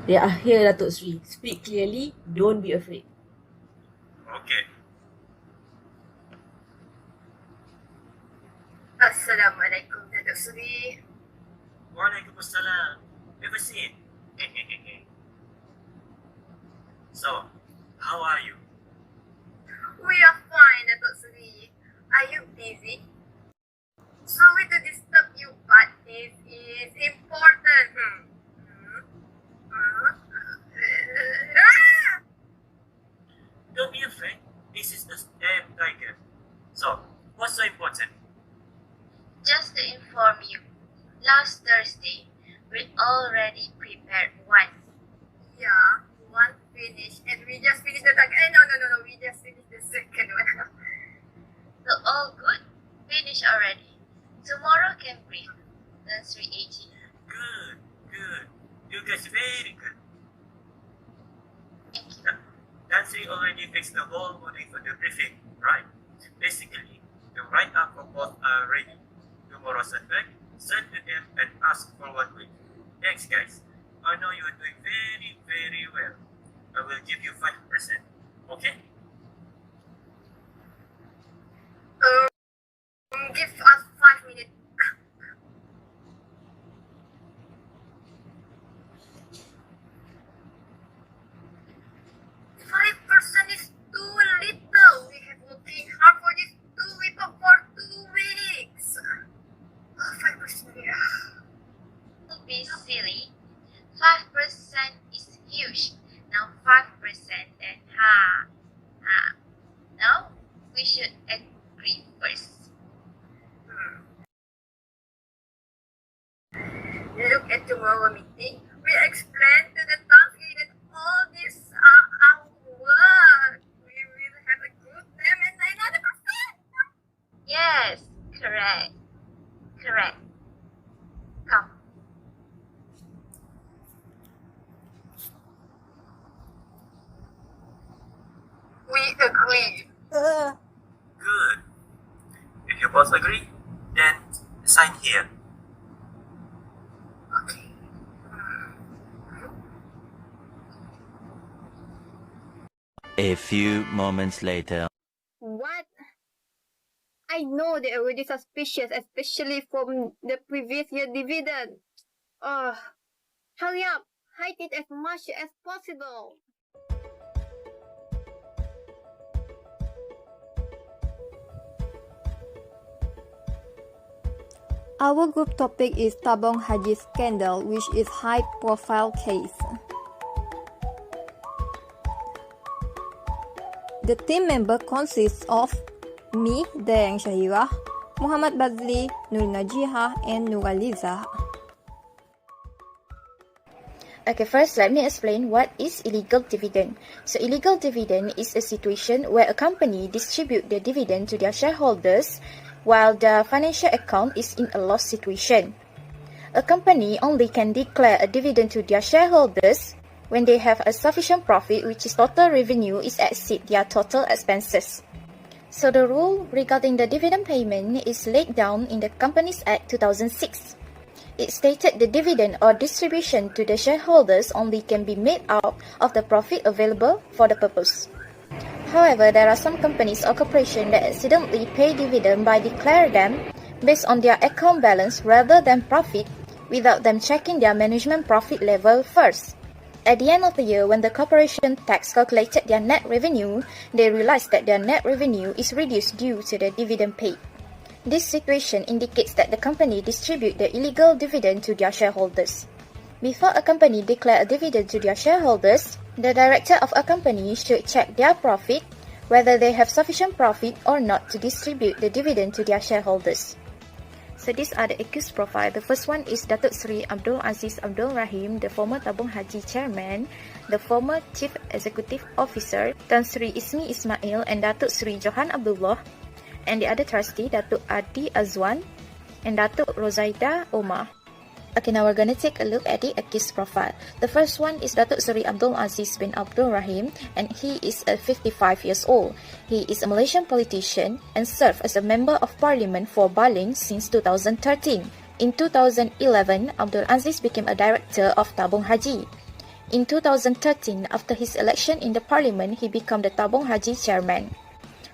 They are here, Datuk Sri. Speak clearly, don't be afraid. Okay. Assalamualaikum, Datuk Sri. Waalaikumsalam. Have a seat. So, how are you? We are fine, Datuk Sri. Are you busy? Sorry to disturb you, but this is important. Don't be afraid. This is the damn tiger. So, what's so important? Just to inform you, last Thursday, we already prepared one. Yeah, one finished, and we just finished the no. We just finished the second one. So all good? Finish already. Tomorrow can brief. Then 380. Good, good. You guys very good. Thank you. Nancy already fixed the whole body for the briefing, right? Basically, the write-up of both are ready. Tomorrow send back, send to them and ask for 1 week. Thanks guys. I know you are doing very, very well. I will give you 5%. Okay? Give us 5 minutes. Is too little. We have working hard for this 2 weeks for 2 weeks. 5%. Don't be silly. 5% is huge. Now 5% then Now we should agree first. Look at tomorrow meeting. We explain to the task that all this are our work. We will have a good name and 900%. Yes, correct. Come. We agree. Good. If you both agree, then sign here. Okay. A few moments later. What? I know they're already suspicious, especially from the previous year dividend. Hurry up! Hide it as much as possible. Our group topic is Tabung Haji scandal, which is high-profile case. The team member consists of me, Dayang Syahirah, Muhammad Bazli, Nur Najihah, and Nuraliza. Okay, first let me explain what is illegal dividend. So illegal dividend is a situation where a company distribute the dividend to their shareholders while the financial account is in a loss situation. A company only can declare a dividend to their shareholders when they have a sufficient profit which is total revenue is exceed their total expenses. So the rule regarding the dividend payment is laid down in the Companies Act 2006. It stated the dividend or distribution to the shareholders only can be made out of the profit available for the purpose. However, there are some companies or corporations that accidentally pay dividend by declaring them based on their account balance rather than profit without them checking their management profit level first. At the end of the year, when the corporation tax calculated their net revenue, they realized that their net revenue is reduced due to the dividend paid. This situation indicates that the company distribute the illegal dividend to their shareholders. Before a company declare a dividend to their shareholders, the director of a company should check their profit, whether they have sufficient profit or not to distribute the dividend to their shareholders. So these are the accused profile. The first one is Datuk Sri Abdul Aziz Abdul Rahim, the former Tabung Haji chairman, the former chief executive officer, Tan Sri Ismi Ismail and Datuk Sri Johan Abdullah, and the other trustee, Datuk Adi Azwan and Datuk Rozaida Omar. Okay, now we're going to take a look at the accused profile. The first one is Datuk Seri Abdul Aziz bin Abdul Rahim, and he is 55 years old. He is a Malaysian politician and served as a member of parliament for Baling since 2013. In 2011, Abdul Aziz became a director of Tabung Haji. In 2013, after his election in the parliament, he became the Tabung Haji chairman.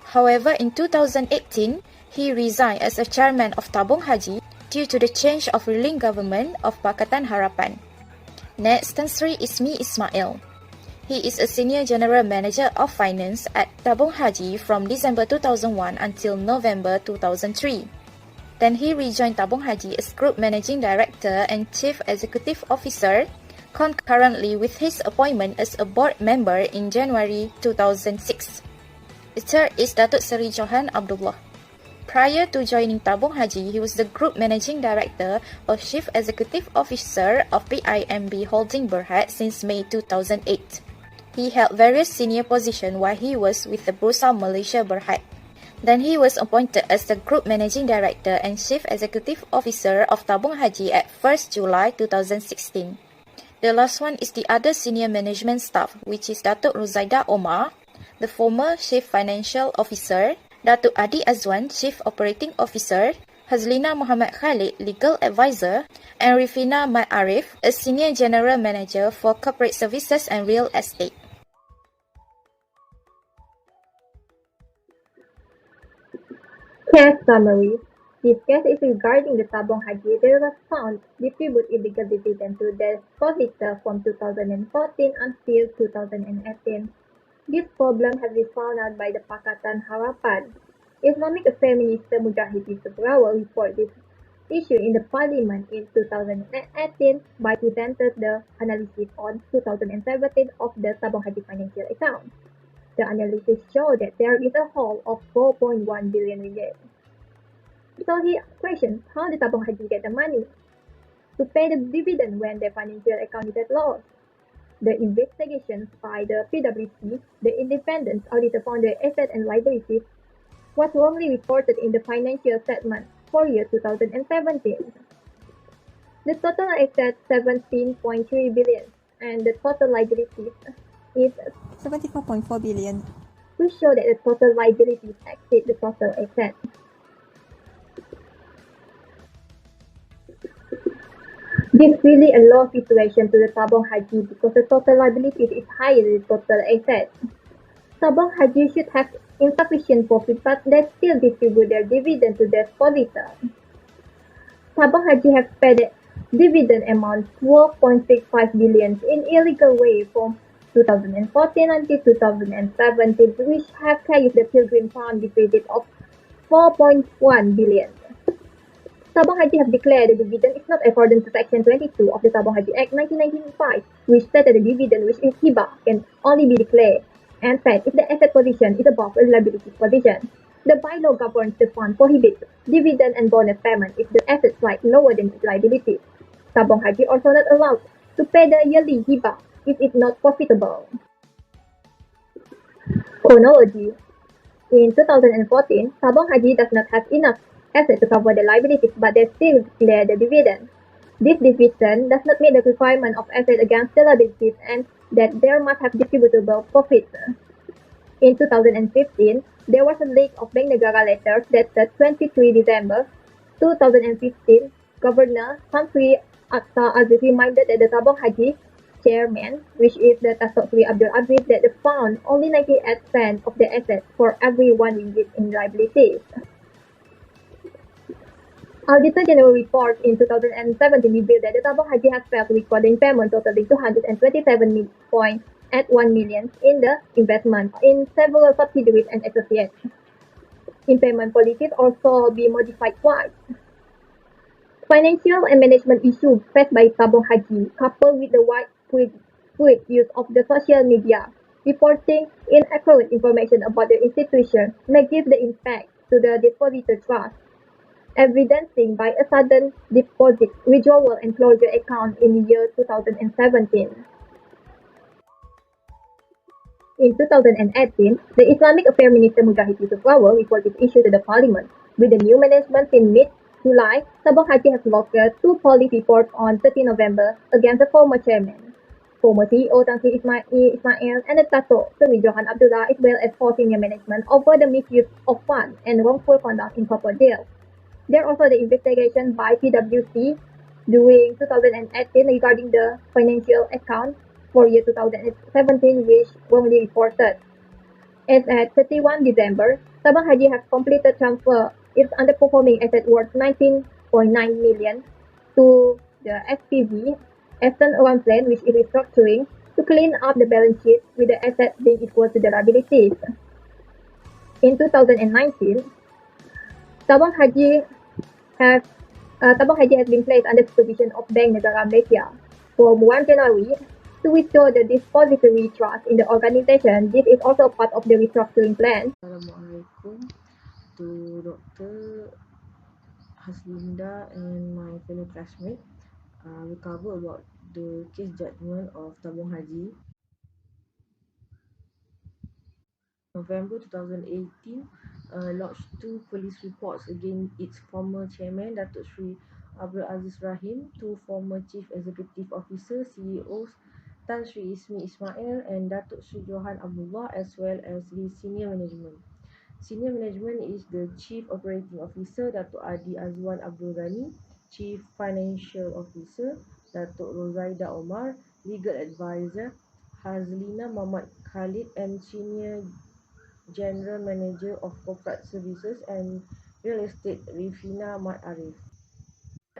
However, in 2018, he resigned as a chairman of Tabung Haji due to the change of ruling government of Pakatan Harapan. Next, Tan Sri Ismi Ismail. He is a senior general manager of finance at Tabung Haji from December 2001 until November 2003. Then he rejoined Tabung Haji as group managing director and chief executive officer, concurrently with his appointment as a board member in January 2006. The third is Datuk Seri Johan Abdullah. Prior to joining Tabung Haji, he was the Group Managing Director or Chief Executive Officer of PIMB Holding Berhad since May 2008. He held various senior positions while he was with the Bursa Malaysia Berhad. Then he was appointed as the Group Managing Director and Chief Executive Officer of Tabung Haji at 1st July 2016. The last one is the other senior management staff, which is Datuk Ruzaida Omar, the former Chief Financial Officer, Datuk Adi Azwan, Chief Operating Officer, Hazlina Muhammad Khalid, Legal Advisor, and Rifina Mat Arif, a Senior General Manager for Corporate Services and Real Estate. Case summary. This case is regarding the Tabung Haji that was found distribute illegal dividend to their solicitor from 2014 until 2018. This problem has been found out by the Pakatan Harapan. Islamic Affairs Minister Mujahid Yusuf Rawal reported this issue in the Parliament in 2018 by presented the analysis on 2017 of the Tabung Haji financial account. The analysis showed that there is a hole of 4.1 billion ringgit. So he questions how the Tabung Haji get the money to pay the dividend when their financial account is at loss. The investigations by the PwC, the independent auditor found the asset and liabilities, was wrongly reported in the financial statement for year 2017. The total assets 17.3 billion and the total liabilities is 74.4 billion. We show that the total liabilities exceed the total assets. This is really a low situation to the Tabung Haji because the total liabilities is higher than the total assets. Tabung Haji should have insufficient profit but they still distribute their dividend to their solicitor. Tabung Haji have paid a dividend amount 12.65 billion in illegal way from 2014 until 2017, which have carried the Pilgrim Fund deficit of 4.1 billion. Tabung Haji have declared the dividend is not according to Section 22 of the Tabung Haji Act 1995, which stated the dividend which is hibah can only be declared and paid if the asset position is above the liability position. The bylaw governs the fund prohibits dividend and bonus payment if the assets lie lower than its liabilities. Tabung Haji also not allowed to pay the yearly hibah if it's not profitable. Chronology. In 2014, Tabung Haji does not have enough assets to cover the liabilities, but they still declare the dividend. This division does not meet the requirement of assets against the liabilities and that there must have distributable profits. In 2015, there was a leak of Bank Negara letters dated 23 December 2015. Governor Tan Sri Aksa Aziz reminded that the Tabung Haji chairman, which is the Datuk Sri Abdul Aziz, that they found only 98% of the assets for every 1 ringgit in liabilities. Auditor General report in 2017 revealed that the Tabung Haji has failed to record the impairment totaling 227.81 million in the investment in several subsidiaries and associates. Impairment policies also be modified twice. Financial and management issues faced by Tabung Haji, coupled with the widespread use of the social media, reporting inaccurate information about the institution, may give the impact to the depositor trust, evidencing by a sudden deposit withdrawal and closure account in the year 2017. In 2018, the Islamic Affairs Minister Mujahid Yusuf Rawal reported this issue to the Parliament. With the new management in mid-July, Tabung Haji has logged 2 police reports on 30 November against the former chairman, former CEO Tan Sri Ismail, and the Datuk Seri Johan Abdullah, as well as 4 senior management over the misuse of funds and wrongful conduct in corporate deals. There also the investigation by PwC during 2018 regarding the financial account for year 2017 which wrongly reported. As at 31 December, Tabung Haji has completed transfer its underperforming asset worth 19.9 million to the SPV as turnaround plan, which is restructuring to clean up the balance sheet with the assets being equal to the liabilities. In 2019, Tabung Haji has Tabung Haji has been placed under supervision of Bank Negara Malaysia. From 1 January, to restore the depository trust in the organization, this is also part of the restructuring plan. Assalamualaikum to Dr. Haslinda and my fellow classmates. We cover about the case judgment of Tabung Haji. November 2018, lodged two police reports against its former chairman, Datuk Sri Abdul Aziz Rahim, two former chief executive officers, CEOs, Tan Sri Ismi Ismail and Datuk Sri Johan Abdullah, as well as his senior management. Senior management is the Chief Operating Officer, Datuk Adi Azwan Abdul Ghani, Chief Financial Officer, Datuk Rozaida Omar, Legal Advisor, Hazlina Muhammad Khalid, and Senior General Manager of Corporate Services and Real Estate, Rifina Mat Arif.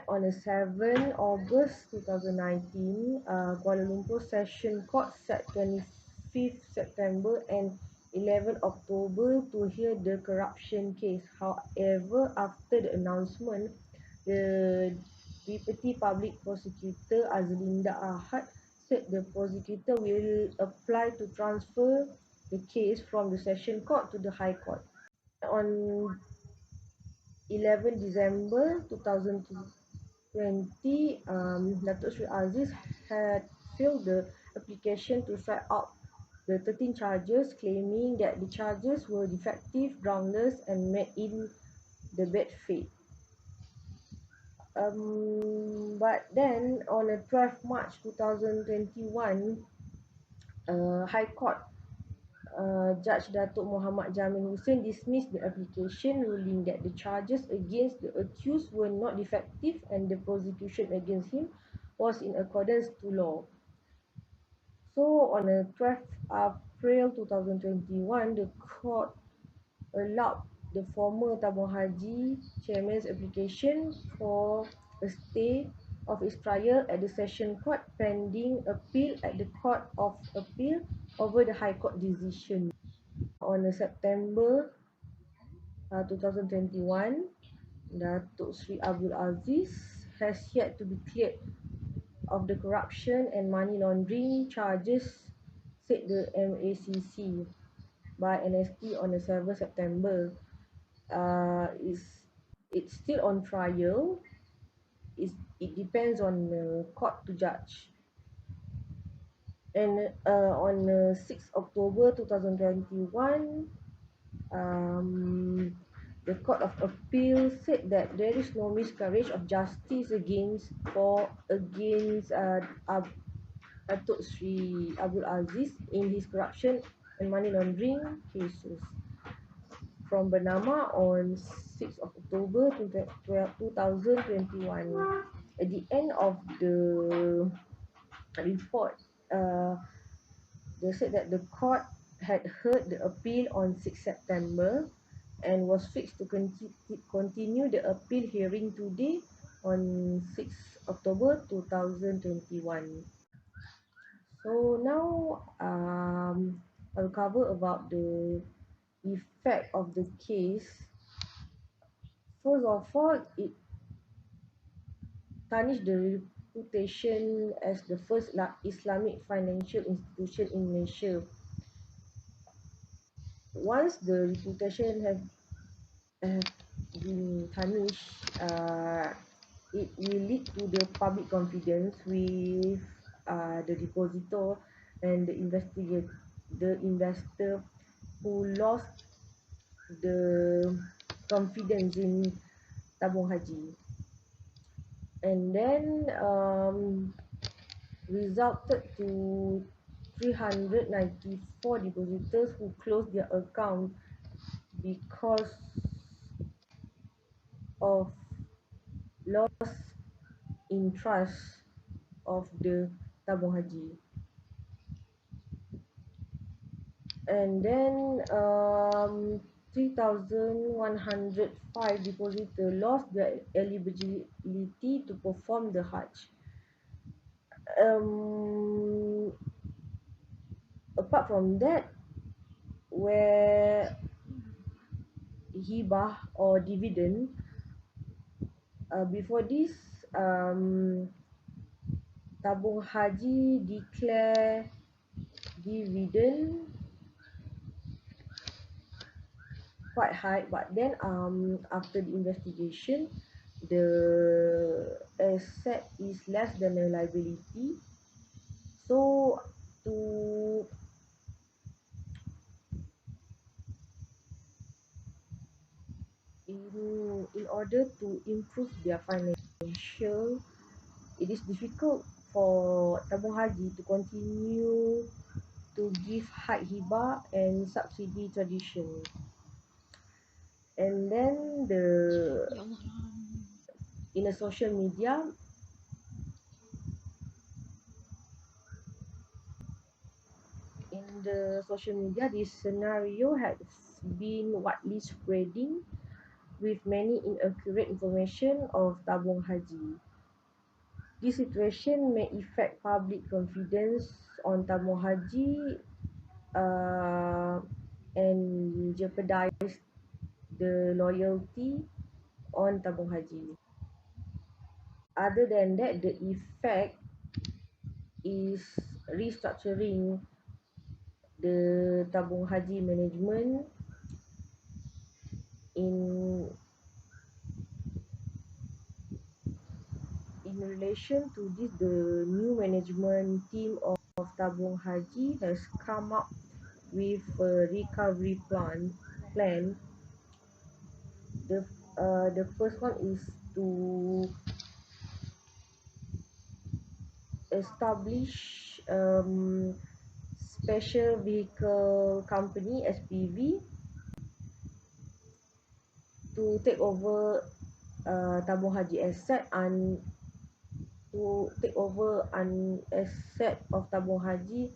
On 7 August 2019, Kuala Lumpur Session Court set 25th September and 11 October to hear the corruption case. However, after the announcement, the Deputy Public Prosecutor Azlinda Ahad said the prosecutor will apply to transfer the case from the Session Court to the High Court. On 11 December 2020, Datuk Sri Aziz had filed the application to strike out the 13 charges, claiming that the charges were defective, groundless, and made in the bad faith. But then on the 12th March 2021, High Court Judge Datuk Muhammad Jamil Hussein dismissed the application, ruling that the charges against the accused were not defective and the prosecution against him was in accordance to law. So on the 12th April 2021, the court allowed the former Tabung Haji chairman's application for a stay of his trial at the Session Court pending appeal at the Court of Appeal over the High Court decision. On September 2021, Datuk Sri Abdul Aziz has yet to be cleared of the corruption and money laundering charges, said the MACC by NST on 7 September. It's still on trial. It depends on the court to judge. And on 6 October 2021, the Court of Appeal said that there is no miscarriage of justice against Datuk Sri Abdul Aziz in his corruption and money laundering cases. From Bernama on 6 October 2021. At the end of the report, they said that the court had heard the appeal on 6 September and was fixed to continue the appeal hearing today on 6 October 2021. So now I'll cover about the effect of the case. First of all, it tarnished the reputation as the first Islamic financial institution in Malaysia. Once the reputation have been tarnished, it will lead to the public confidence with the depositor and the investor who lost the confidence in Tabung Haji, and then resulted to 394 depositors who closed their account because of loss in trust of the Tabung Haji. And then 3,105 depositors lost their eligibility to perform the Hajj. Apart from that, where hibah or dividend, before this, Tabung Haji declare dividend quite high, but then after the investigation, the asset is less than the liability. So to in order to improve their financial, it is difficult for Tabung Haji to continue to give high hibah and subsidy tradition. And then in a social media, this scenario has been widely spreading with many inaccurate information of Tabung Haji. This situation may affect public confidence on Tabung Haji and jeopardize the loyalty on Tabung Haji. Other than that, the effect is restructuring the Tabung Haji management in relation to this. The new management team of Tabung Haji has come up with a recovery plan. The first one is to establish special vehicle company SPV to take over Tabung Haji asset and to take over an asset of Tabung Haji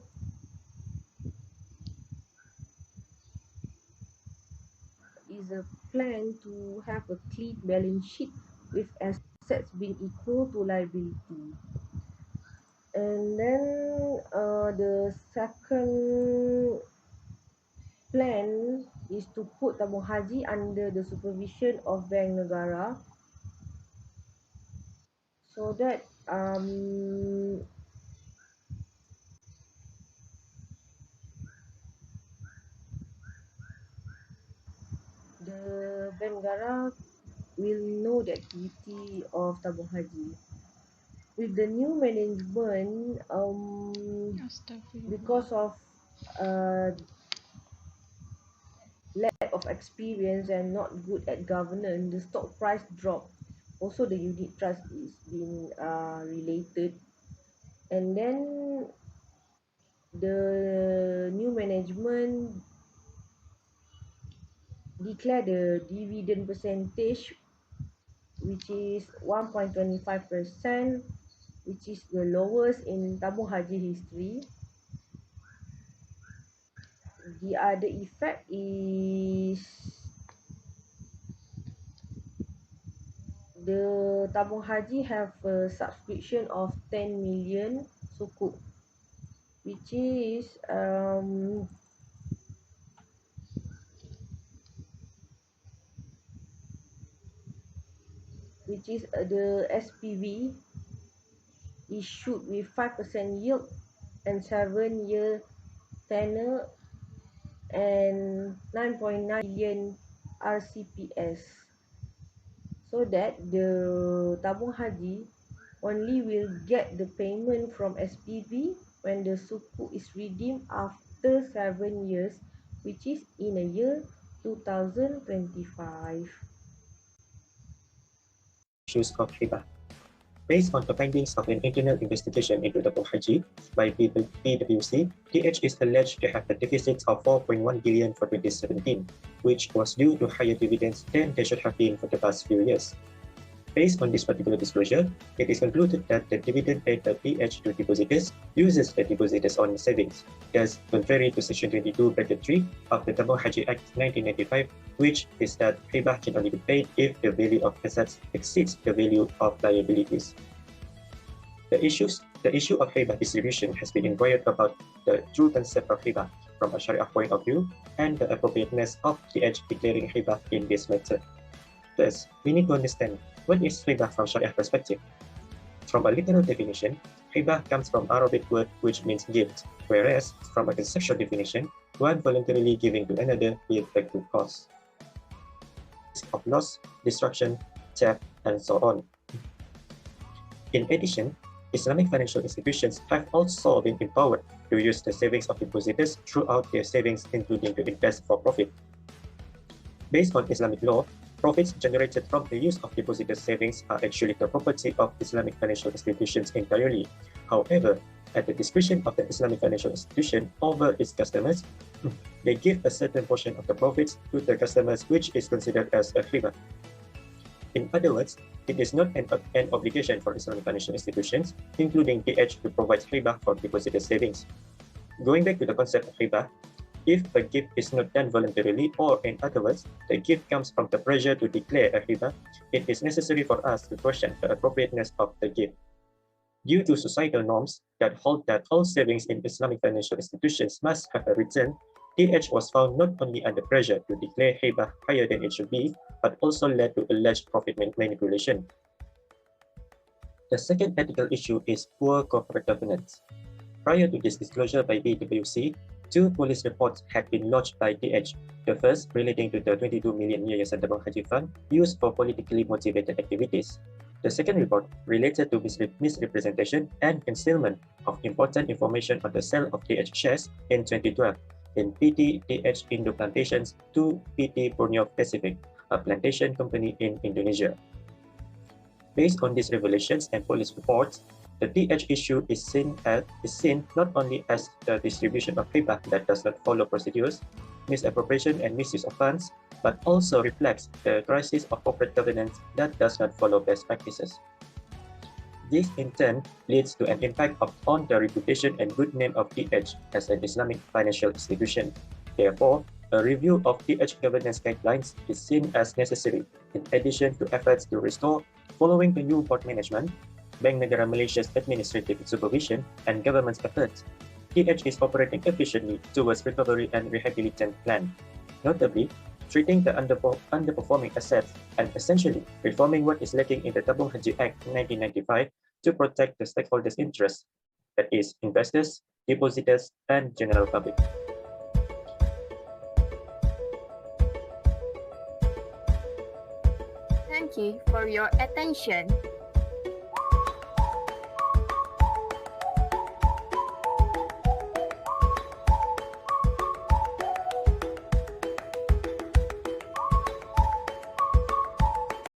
is a plan to have a clean balance sheet with assets being equal to liability. And then the second plan is to put Tabung Haji under the supervision of Bank Negara so that the Bank Negara will know the activity of Tabung Haji. With the new management, because of lack of experience and not good at governance, the stock price dropped. Also, the unit trust is being related. And then the new management declare the dividend percentage, which is 1.25%, which is the lowest in Tabung Haji history. The other effect is the Tabung Haji have a subscription of 10 million sukuk, which is the SPV issued with 5% yield and 7-year tenor and 9.9 billion RCPS, so that the Tabung Haji only will get the payment from SPV when the sukuk is redeemed after 7 years, which is in a year 2025. Issues of hibah. Based on the findings of an internal investigation into the Tabung Haji by PwC, DH is alleged to have a deficit of 4.1 billion for 2017, which was due to higher dividends than they should have been for the past few years. Based on this particular disclosure, it is concluded that the dividend paid by PH to depositors uses the depositors' own savings, thus contrary to Section 22, Bracket 3 of the Tabung Haji Act 1995, which is that hibah can only be paid if the value of assets exceeds the value of liabilities. The issue of hibah distribution has been inquired about the true concept of hibah from a Sharia point of view and the appropriateness of PH declaring hibah in this matter. Thus, we need to understand what is hibah from Sharia perspective. From a literal definition, hibah comes from Arabic word which means gift, whereas from a conceptual definition, one voluntarily giving to another with a good cause. Of loss, destruction, theft, and so on. In addition, Islamic financial institutions have also been empowered to use the savings of depositors throughout their savings, including to invest for profit. Based on Islamic law, profits generated from the use of depositors' savings are actually the property of Islamic financial institutions entirely. However, at the discretion of the Islamic financial institution over its customers, they give a certain portion of the profits to the customers, which is considered as a hibah. In other words, it is not an obligation for Islamic financial institutions, including PH, to provide hibah for depositor savings. Going back to the concept of hibah, if a gift is not done voluntarily, or in other words, the gift comes from the pressure to declare a hibah, it is necessary for us to question the appropriateness of the gift. Due to societal norms that hold that all savings in Islamic financial institutions must have a return, PH was found not only under pressure to declare hibah higher than it should be, but also led to alleged profit manipulation. The second ethical issue is poor corporate governance. Prior to this disclosure by BWC, two police reports had been lodged by DH. The first relating to the 22 million Yayasan Tabung Haji Fund used for politically motivated activities. The second report related to misrepresentation and concealment of important information on the sale of DH shares in 2012 in PT DH Indo Plantations to PT Borneo Pacific, a plantation company in Indonesia. Based on these revelations and police reports, the DH issue is seen not only as the distribution of hibah that does not follow procedures, misappropriation and misuse of funds, but also reflects the crisis of corporate governance that does not follow best practices. This in turn leads to an impact on the reputation and good name of DH as an Islamic financial institution. Therefore, a review of DH governance guidelines is seen as necessary, in addition to efforts to restore, following the new board management, Bank Negara Malaysia's administrative supervision, and government's efforts. DH is operating efficiently towards recovery and rehabilitation plan, notably treating the underperforming assets and essentially reforming what is lacking in the Tabung Haji Act 1995 to protect the stakeholders' interests, that is, investors, depositors, and general public. Thank you for your attention.